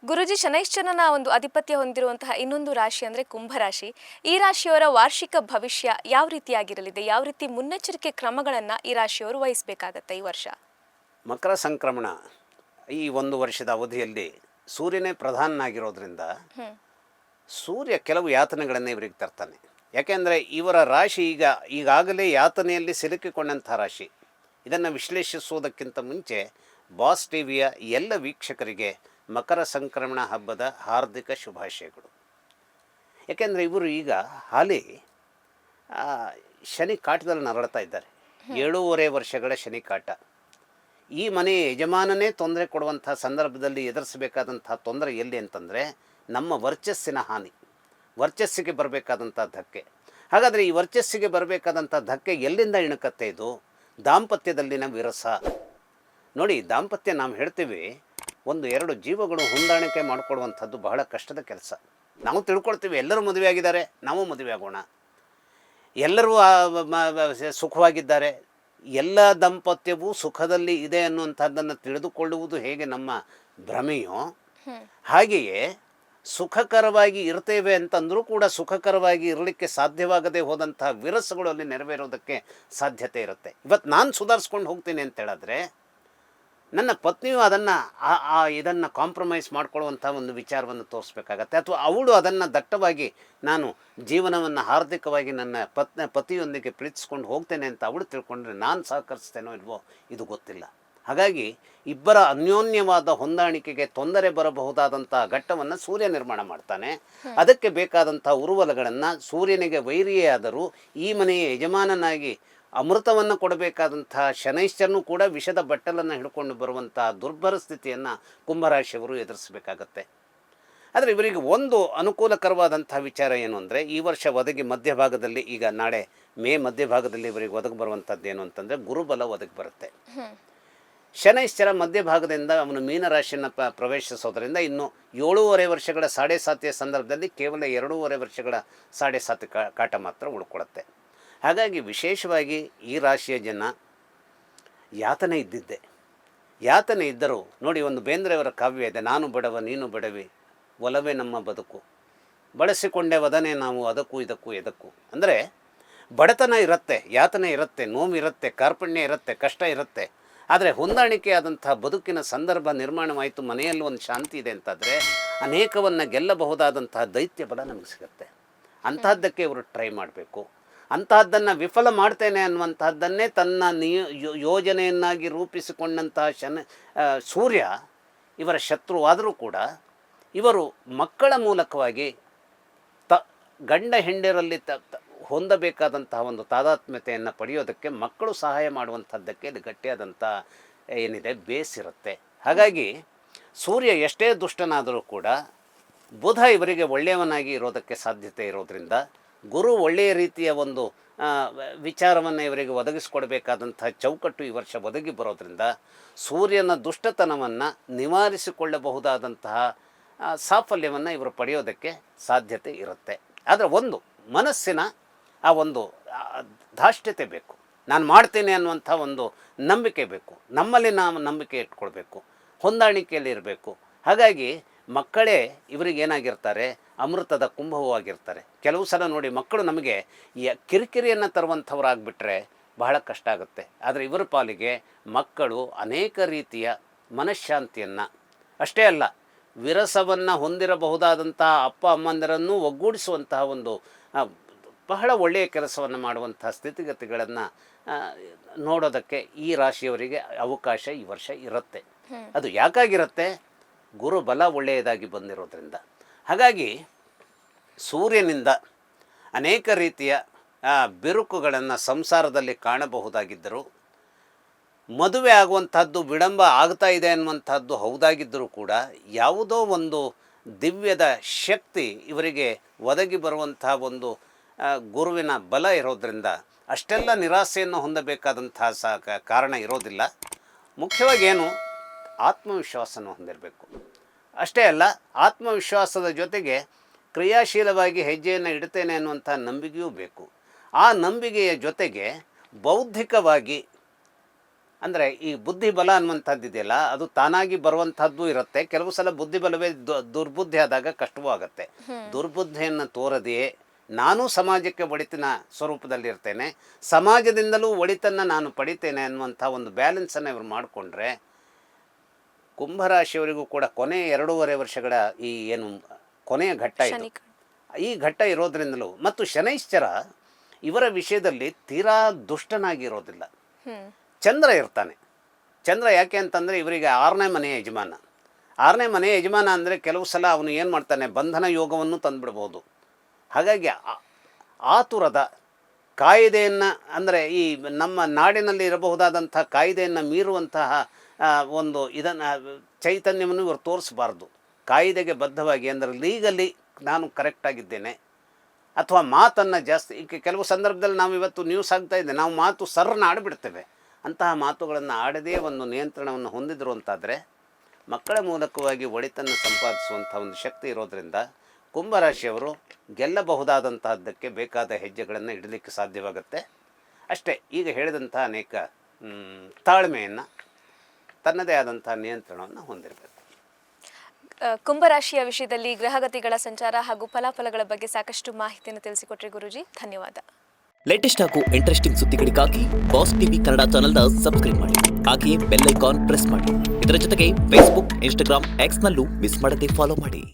ಗುರುಜಿ ಶನೈಶ್ಚರನ ಒಂದು ಆಧಿಪತ್ಯ ಹೊಂದಿರುವಂತಹ ಇನ್ನೊಂದು ರಾಶಿ ಅಂದರೆ ಕುಂಭರಾಶಿ. ಈ ರಾಶಿಯವರ ವಾರ್ಷಿಕ ಭವಿಷ್ಯ ಯಾವ ರೀತಿಯಾಗಿರಲಿದೆ? ಯಾವ ರೀತಿ ಮುನ್ನೆಚ್ಚರಿಕೆ ಕ್ರಮಗಳನ್ನು ಈ ರಾಶಿಯವರು ವಹಿಸಬೇಕಾಗತ್ತೆ ಈ ವರ್ಷ? ಮಕರ ಸಂಕ್ರಮಣ ಈ ಒಂದು ವರ್ಷದ ಅವಧಿಯಲ್ಲಿ ಸೂರ್ಯನೇ ಪ್ರಧಾನನಾಗಿರೋದ್ರಿಂದ ಸೂರ್ಯ ಕೆಲವು ಯಾತನೆಗಳನ್ನು ಇವರಿಗೆ ತರ್ತಾನೆ. ಯಾಕೆಂದರೆ ಇವರ ರಾಶಿ ಈಗಾಗಲೇ ಯಾತನೆಯಲ್ಲಿ ಸಿಲುಕಿಕೊಂಡಂಥ ರಾಶಿ. ಇದನ್ನು ವಿಶ್ಲೇಷಿಸುವುದಕ್ಕಿಂತ ಮುಂಚೆ ಬಾಸ್ ಟಿವಿಯ ಎಲ್ಲ ವೀಕ್ಷಕರಿಗೆ ಮಕರ ಸಂಕ್ರಮಣ ಹಬ್ಬದ ಹಾರ್ದಿಕ ಶುಭಾಶಯಗಳು. ಯಾಕೆಂದರೆ ಇವರು ಈಗ ಹಾಲಿ ಶನಿ ಕಾಟದಲ್ಲಿ ನರಳ್ತಾ ಇದ್ದಾರೆ. 7.5 ವರ್ಷಗಳ ಶನಿ ಕಾಟ. ಈ ಮನೆಯ ಯಜಮಾನನೇ ತೊಂದರೆ ಕೊಡುವಂಥ ಸಂದರ್ಭದಲ್ಲಿ ಎದುರಿಸಬೇಕಾದಂಥ ತೊಂದರೆ ಎಲ್ಲಿ ಅಂತಂದರೆ ನಮ್ಮ ವರ್ಚಸ್ಸಿನ ಹಾನಿ, ವರ್ಚಸ್ಸಿಗೆ ಬರಬೇಕಾದಂಥ ಧಕ್ಕೆ. ಹಾಗಾದರೆ ಈ ವರ್ಚಸ್ಸಿಗೆ ಬರಬೇಕಾದಂಥ ಧಕ್ಕೆ ಎಲ್ಲಿಂದ ಇಣಕತ್ತೆ? ಇದು ದಾಂಪತ್ಯದಲ್ಲಿನ ವಿರಸ. ನೋಡಿ, ದಾಂಪತ್ಯ ನಾವು ಹೇಳ್ತೀವಿ 1-2 ಜೀವಗಳು ಹೊಂದಾಣಿಕೆ ಮಾಡಿಕೊಡುವಂಥದ್ದು ಬಹಳ ಕಷ್ಟದ ಕೆಲಸ. ನಾವು ತಿಳ್ಕೊಳ್ತೀವಿ ಎಲ್ಲರೂ ಮದುವೆ ಆಗಿದ್ದಾರೆ, ನಾವು ಮದುವೆ ಆಗೋಣ, ಎಲ್ಲರೂ ಸುಖವಾಗಿದ್ದಾರೆ, ಎಲ್ಲ ದಾಂಪತ್ಯವೂ ಸುಖದಲ್ಲಿ ಇದೆ ಅನ್ನುವಂಥದ್ದನ್ನು ತಿಳಿದುಕೊಳ್ಳುವುದು ಹೇಗೆ ನಮ್ಮ ಭ್ರಮೆಯೋ, ಹಾಗೆಯೇ ಸುಖಕರವಾಗಿ ಇರ್ತೇವೆ ಅಂತಂದರೂ ಕೂಡ ಸುಖಕರವಾಗಿ ಇರಲಿಕ್ಕೆ ಸಾಧ್ಯವಾಗದೆ ಹೋದಂತಹ ವಿರಸಗಳು ಅಲ್ಲಿ ನೆರವೇರೋದಕ್ಕೆ ಸಾಧ್ಯತೆ ಇರುತ್ತೆ. ಇವತ್ತು ನಾನು ಸುಧಾರಿಸ್ಕೊಂಡು ಹೋಗ್ತೀನಿ ಅಂತ ಹೇಳಿದ್ರೆ ನನ್ನ ಪತ್ನಿಯು ಇದನ್ನು ಕಾಂಪ್ರಮೈಸ್ ಮಾಡ್ಕೊಳ್ಳುವಂಥ ಒಂದು ವಿಚಾರವನ್ನು ತೋರಿಸ್ಬೇಕಾಗತ್ತೆ. ಅಥವಾ ಅವಳು ಅದನ್ನು ದಟ್ಟವಾಗಿ ನಾನು ಜೀವನವನ್ನು ಹಾರ್ದಿಕವಾಗಿ ನನ್ನ ಪತಿಯೊಂದಿಗೆ ಪ್ರೀತಿಸ್ಕೊಂಡು ಹೋಗ್ತೇನೆ ಅಂತ ಅವಳು ತಿಳ್ಕೊಂಡ್ರೆ ನಾನು ಸಹಕರಿಸ್ತೇನೋ ಇಲ್ವೋ ಇದು ಗೊತ್ತಿಲ್ಲ. ಹಾಗಾಗಿ ಇಬ್ಬರ ಅನ್ಯೋನ್ಯವಾದ ಹೊಂದಾಣಿಕೆಗೆ ತೊಂದರೆ ಬರಬಹುದಾದಂಥ ಘಟ್ಟವನ್ನು ಸೂರ್ಯ ನಿರ್ಮಾಣ ಮಾಡ್ತಾನೆ. ಅದಕ್ಕೆ ಬೇಕಾದಂಥ ಉರುವಲಗಳನ್ನು ಸೂರ್ಯನಿಗೆ ವೈರಿಯೇ ಆದರೂ ಈ ಮನೆಯ ಯಜಮಾನನಾಗಿ ಅಮೃತವನ್ನು ಕೊಡಬೇಕಾದಂಥ ಶನೈಶ್ಚರನು ಕೂಡ ವಿಷದ ಬಟ್ಟಲನ್ನು ಹಿಡ್ಕೊಂಡು ಬರುವಂಥ ದುರ್ಭರ ಸ್ಥಿತಿಯನ್ನು ಕುಂಭರಾಶಿಯವರು ಎದುರಿಸಬೇಕಾಗತ್ತೆ. ಆದರೆ ಇವರಿಗೆ ಒಂದು ಅನುಕೂಲಕರವಾದಂಥ ವಿಚಾರ ಏನು ಅಂದರೆ, ಈ ವರ್ಷ ಒದಗಿ ಮಧ್ಯಭಾಗದಲ್ಲಿ, ಈಗ ನಾಳೆ ಮೇ ಮಧ್ಯಭಾಗದಲ್ಲಿ ಇವರಿಗೆ ಒದಗಿ ಬರುವಂಥದ್ದು ಏನು ಅಂತಂದರೆ ಗುರುಬಲ ಒದಗಿ ಬರುತ್ತೆ. ಶನೈಶ್ಚರ ಮಧ್ಯಭಾಗದಿಂದ ಅವನು ಮೀನರಾಶಿಯನ್ನು ಪ್ರವೇಶಿಸೋದ್ರಿಂದ ಇನ್ನು 7.5 ವರ್ಷಗಳ 7.5 ಸಂದರ್ಭದಲ್ಲಿ ಕೇವಲ 2.5 ವರ್ಷಗಳ 7.5 ಕಾಟ ಮಾತ್ರ ಉಳ್ಕೊಳುತ್ತೆ. ಹಾಗಾಗಿ ವಿಶೇಷವಾಗಿ ಈ ರಾಶಿಯ ಜನ ಯಾತನೆ ಇದ್ದಿದ್ದೆ. ಯಾತನೆ ಇದ್ದರೂ ನೋಡಿ, ಒಂದು ಬೇಂದ್ರೆಯವರ ಕಾವ್ಯ ಇದೆ, ನಾನು ಬಡವ ನೀನು ಬಡವಿ ಒಲವೇ ನಮ್ಮ ಬದುಕು, ಬಳಸಿಕೊಂಡೆ ವದನೆ ನಾವು ಅದಕ್ಕೂ ಇದಕ್ಕೂ ಎದಕ್ಕೂ. ಅಂದರೆ ಬಡತನ ಇರುತ್ತೆ, ಯಾತನೆ ಇರುತ್ತೆ, ನೋವು ಇರುತ್ತೆ, ಕಾರ್ಪಣ್ಯ ಇರುತ್ತೆ, ಕಷ್ಟ ಇರುತ್ತೆ. ಆದರೆ ಹೊಂದಾಣಿಕೆಯಾದಂಥ ಬದುಕಿನ ಸಂದರ್ಭ ನಿರ್ಮಾಣವಾಯಿತು, ಮನೆಯಲ್ಲಿ ಒಂದು ಶಾಂತಿ ಇದೆ ಅಂತಾದರೆ ಅನೇಕವನ್ನು ಗೆಲ್ಲಬಹುದಾದಂತಹ ದೈತ್ಯ ಬಲ ನಮಗೆ ಸಿಗುತ್ತೆ. ಅಂತಹದ್ದಕ್ಕೆ ಇವರು ಟ್ರೈ ಮಾಡಬೇಕು. ಅಂತಹದ್ದನ್ನು ವಿಫಲ ಮಾಡ್ತೇನೆ ಅನ್ನುವಂತಹದ್ದನ್ನೇ ತನ್ನ ಯೋಜನೆಯನ್ನಾಗಿ ರೂಪಿಸಿಕೊಂಡಂತಹ ಸೂರ್ಯ ಇವರ ಶತ್ರುವಾದರೂ ಕೂಡ ಇವರು ಮಕ್ಕಳ ಮೂಲಕವಾಗಿ ಗಂಡ ಹೆಂಡರಲ್ಲಿ ಹೊಂದಬೇಕಾದಂತಹ ಒಂದು ತಾದಾತ್ಮ್ಯತೆಯನ್ನು ಪಡೆಯೋದಕ್ಕೆ ಮಕ್ಕಳು ಸಹಾಯ ಮಾಡುವಂಥದ್ದಕ್ಕೆ ಇದು ಗಟ್ಟಿಯಾದಂಥ ಏನಿದೆ ಬೇಸಿರುತ್ತೆ. ಹಾಗಾಗಿ ಸೂರ್ಯ ಎಷ್ಟೇ ದುಷ್ಟನಾದರೂ ಕೂಡ ಬುಧ ಇವರಿಗೆ ಒಳ್ಳೆಯವನಾಗಿ ಇರೋದಕ್ಕೆ ಸಾಧ್ಯತೆ ಇರೋದರಿಂದ ಗುರು ಒಳ್ಳೆಯ ರೀತಿಯ ಒಂದು ವಿಚಾರವನ್ನು ಇವರಿಗೆ ಒದಗಿಸಿಕೊಡಬೇಕಾದಂಥ ಚೌಕಟ್ಟು ಈ ವರ್ಷ ಒದಗಿ ಬರೋದರಿಂದ ಸೂರ್ಯನ ದುಷ್ಟತನವನ್ನು ನಿವಾರಿಸಿಕೊಳ್ಳಬಹುದಾದಂತಹ ಸಾಫಲ್ಯವನ್ನು ಇವರು ಪಡೆಯೋದಕ್ಕೆ ಸಾಧ್ಯತೆ ಇರುತ್ತೆ. ಆದರೆ ಒಂದು ಮನಸ್ಸಿನ ಆ ಒಂದು ಧಾಷ್ಟ್ಯತೆ ಬೇಕು, ನಾನು ಮಾಡ್ತೇನೆ ಅನ್ನುವಂಥ ಒಂದು ನಂಬಿಕೆ ಬೇಕು, ನಮ್ಮಲ್ಲಿ ನಾವು ನಂಬಿಕೆ ಇಟ್ಕೊಳ್ಬೇಕು, ಹೊಂದಾಣಿಕೆಯಲ್ಲಿ ಇರಬೇಕು. ಹಾಗಾಗಿ ಮಕ್ಕಳೇ ಇವರಿಗೇನಾಗಿರ್ತಾರೆ, ಅಮೃತದ ಕುಂಭವೂ ಆಗಿರ್ತಾರೆ. ಕೆಲವು ಸಲ ನೋಡಿ, ಮಕ್ಕಳು ನಮಗೆ ಕಿರಿಕಿರಿಯನ್ನು ತರುವಂಥವ್ರಾಗ್ಬಿಟ್ರೆ ಬಹಳ ಕಷ್ಟ ಆಗುತ್ತೆ. ಆದರೆ ಇವರ ಪಾಲಿಗೆ ಮಕ್ಕಳು ಅನೇಕ ರೀತಿಯ ಮನಃಶಾಂತಿಯನ್ನು, ಅಷ್ಟೇ ಅಲ್ಲ ವಿರಸವನ್ನು ಹೊಂದಿರಬಹುದಾದಂಥ ಅಪ್ಪ ಅಮ್ಮಂದಿರನ್ನು ಒಗ್ಗೂಡಿಸುವಂತಹ ಒಂದು ಬಹಳ ಒಳ್ಳೆಯ ಕೆಲಸವನ್ನು ಮಾಡುವಂಥ ಸ್ಥಿತಿಗತಿಗಳನ್ನು ನೋಡೋದಕ್ಕೆ ಈ ರಾಶಿಯವರಿಗೆ ಅವಕಾಶ ಈ ವರ್ಷ ಇರುತ್ತೆ. ಅದು ಯಾಕಾಗಿರುತ್ತೆ? ಗುರು ಬಲ ಒಳ್ಳೆಯದಾಗಿ ಬಂದಿರೋದ್ರಿಂದ. ಹಾಗಾಗಿ ಸೂರ್ಯನಿಂದ ಅನೇಕ ರೀತಿಯ ಬಿರುಕುಗಳನ್ನು ಸಂಸಾರದಲ್ಲಿ ಕಾಣಬಹುದಾಗಿದ್ದರೂ, ಮದುವೆ ಆಗುವಂಥದ್ದು ವಿಳಂಬ ಆಗ್ತಾ ಇದೆ ಅನ್ನುವಂಥದ್ದು ಹೌದಾಗಿದ್ದರೂ ಕೂಡ ಯಾವುದೋ ಒಂದು ದಿವ್ಯದ ಶಕ್ತಿ ಇವರಿಗೆ ಒದಗಿ ಬರುವಂಥ ಒಂದು ಗುರುವಿನ ಬಲ ಇರೋದರಿಂದ ಅಷ್ಟೆಲ್ಲ ನಿರಾಸೆಯನ್ನು ಹೊಂದಬೇಕಾದಂತಹ ಕಾರಣ ಇರೋದಿಲ್ಲ. ಮುಖ್ಯವಾಗಿ ಏನು, ಆತ್ಮವಿಶ್ವಾಸನ ಹೊಂದಿರಬೇಕು. ಅಷ್ಟೇ ಅಲ್ಲ, ಆತ್ಮವಿಶ್ವಾಸದ ಜೊತೆಗೆ ಕ್ರಿಯಾಶೀಲವಾಗಿ ಹೆಜ್ಜೆಯನ್ನು ಇಡ್ತೇನೆ ಅನ್ನುವಂಥ ನಂಬಿಕೆಯೂ ಬೇಕು. ಆ ನಂಬಿಕೆಯ ಜೊತೆಗೆ ಬೌದ್ಧಿಕವಾಗಿ ಅಂದರೆ ಈ ಬುದ್ಧಿಬಲ ಅನ್ನುವಂಥದ್ದು ಇದೆಯಲ್ಲ, ಅದು ತಾನಾಗಿ ಬರುವಂಥದ್ದು ಇರುತ್ತೆ. ಕೆಲವು ಸಲ ಬುದ್ಧಿಬಲವೇ ದುರ್ಬುದ್ಧಿ ಆದಾಗ ಕಷ್ಟವೂ ಆಗುತ್ತೆ. ದುರ್ಬುದ್ಧಿಯನ್ನು ತೋರದೆಯೇ ನಾನು ಸಮಾಜಕ್ಕೆ ಒಳಿತಿನ ಸ್ವರೂಪದಲ್ಲಿರ್ತೇನೆ, ಸಮಾಜದಿಂದಲೂ ಒಳಿತನ್ನು ನಾನು ಪಡಿತೇನೆ ಅನ್ನುವಂಥ ಒಂದು ಬ್ಯಾಲೆನ್ಸನ್ನು ಇವರು ಮಾಡಿಕೊಂಡ್ರೆ ಕುಂಭರಾಶಿಯವರಿಗೂ ಕೂಡ ಕೊನೆ 2.5 ವರ್ಷಗಳ ಈ ಏನು ಕೊನೆಯ ಘಟ್ಟ ಇದು, ಈ ಘಟ್ಟ ಇರೋದ್ರಿಂದಲೂ ಮತ್ತು ಶನೈಶ್ಚರ ಇವರ ವಿಷಯದಲ್ಲಿ ತೀರಾ ದುಷ್ಟನಾಗಿರೋದಿಲ್ಲ. ಚಂದ್ರ ಇರ್ತಾನೆ. ಚಂದ್ರ ಯಾಕೆ ಅಂತಂದರೆ ಇವರಿಗೆ 6ನೇ ಮನೆಯ ಯಜಮಾನ. 6ನೇ ಮನೆಯ ಯಜಮಾನ ಅಂದರೆ ಕೆಲವು ಸಲ ಅವನು ಏನು ಮಾಡ್ತಾನೆ, ಬಂಧನ ಯೋಗವನ್ನು ತಂದುಬಿಡ್ಬೋದು. ಹಾಗಾಗಿ ಆತುರದ ಕಾಯಿದೆಯನ್ನು, ಅಂದರೆ ಈ ನಮ್ಮ ನಾಡಿನಲ್ಲಿ ಇರಬಹುದಾದಂಥ ಕಾಯ್ದೆಯನ್ನು ಮೀರುವಂತಹ ಒಂದು ಇದನ್ನು ಚೈತನ್ಯವನ್ನು ಇವರು ತೋರಿಸಬಾರ್ದು. ಕಾಯಿದೆಗೆ ಬದ್ಧವಾಗಿ, ಅಂದರೆ ಲೀಗಲಿ ನಾನು ಕರೆಕ್ಟಾಗಿದ್ದೇನೆ, ಅಥವಾ ಮಾತನ್ನು ಜಾಸ್ತಿ, ಈಗ ಕೆಲವು ಸಂದರ್ಭದಲ್ಲಿ ನಾವು ಇವತ್ತು ನ್ಯೂಸ್ ಆಗ್ತಾ ಇದೆ, ನಾವು ಮಾತು ಸರ್ರನ್ನ ಆಡಿಬಿಡ್ತೇವೆ. ಅಂತಹ ಮಾತುಗಳನ್ನು ಆಡದೇ ಒಂದು ನಿಯಂತ್ರಣವನ್ನು ಹೊಂದಿದ್ರು ಅಂತಾದರೆ ಮಕ್ಕಳ ಮೂಲಕವಾಗಿ ಒಳಿತನ್ನು ಸಂಪಾದಿಸುವಂಥ ಒಂದು ಶಕ್ತಿ ಇರೋದರಿಂದ ಕುಂಭರಾಶಿಯವರು ಗೆಲ್ಲಬಹುದಾದಂತಹದ್ದಕ್ಕೆ ಬೇಕಾದ ಹೆಜ್ಜೆಗಳನ್ನು ಇಡಲಿಕ್ಕೆ ಸಾಧ್ಯವಾಗುತ್ತೆ. ಅಷ್ಟೇ, ಈಗ ಹೇಳಿದಂಥ ಅನೇಕ ತಾಳ್ಮೆಯನ್ನು, ತನ್ನದೇ ಆದಂಥ ನಿಯಂತ್ರಣವನ್ನು ಹೊಂದಿರಬೇಕು. ಕುಂಭರಾಶಿಯ ವಿಷಯದಲ್ಲಿ ಗ್ರಹಗತಿಗಳ ಸಂಚಾರ ಹಾಗೂ ಫಲಾಫಲಗಳ ಬಗ್ಗೆ ಸಾಕಷ್ಟು ಮಾಹಿತಿಯನ್ನು ತಿಳಿಸಿಕೊಟ್ರಿ ಗುರೂಜಿ, ಧನ್ಯವಾದ. ಲೇಟೆಸ್ಟ್ ಹಾಗೂ ಇಂಟ್ರೆಸ್ಟಿಂಗ್ ಸುದ್ದಿಗಳಿಗಾಗಿ ಬಾಸ್ ಟಿವಿ ಕನ್ನಡ ಚಾನೆಲ್ನ ಸಬ್ಸ್ಕ್ರೈಬ್ ಮಾಡಿ. ಹಾಗೆಯೇ ಬೆಲ್ ಐಕಾನ್ ಪ್ರೆಸ್ ಮಾಡಿ. ಇದರ ಜೊತೆಗೆ ಫೇಸ್ಬುಕ್, ಇನ್ಸ್ಟಾಗ್ರಾಮ್, ಎಕ್ಸ್ನಲ್ಲೂ ಮಿಸ್ ಮಾಡದೆ ಫಾಲೋ ಮಾಡಿ.